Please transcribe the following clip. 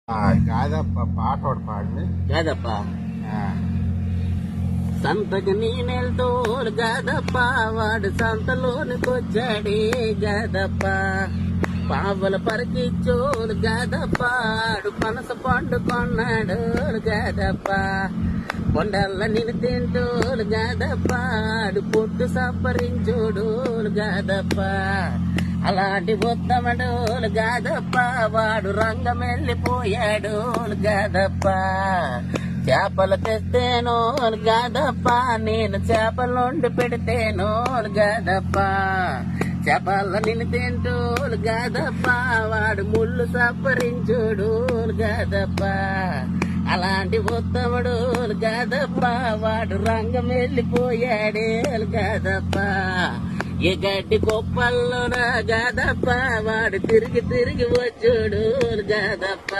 కాదప్ప పాట ఒకటి పాడండి. కాదప్ప సంతకి నేనెళ్తోడు గాదప్ప వాడు సంతలోనికొచ్చాడే గాదప్ప పావుల పరికిచ్చోడు గాదప్ప వాడు పనస పండు కొన్నాడు గాదప్ప కొండల్ల నిన్ను తింటోడు గాదప్ప వాడు పొట్టు సంపరించోడు గాదప్ప అలాంటి ఉత్తమడోలు గాదప్ప వాడు రంగమెళ్ళిపోయాడు గాదప్ప చేపలు తెస్తేనో గాదప్ప నేను చేపలుండి పెడితేనో గాదప్ప చేపల నిన్ను తింటోలు గాదప్ప వాడు ముళ్ళు సప్పరించోడు గాదప్ప అలాంటి ఉత్తముడు గాదప్ప వాడు రంగం వెళ్ళిపోయాడే గాదప్ప ఏ గడ్డి కొప్పల్లో గాదప్ప వాడు తిరిగి తిరిగి వచ్చాడు గాదప్ప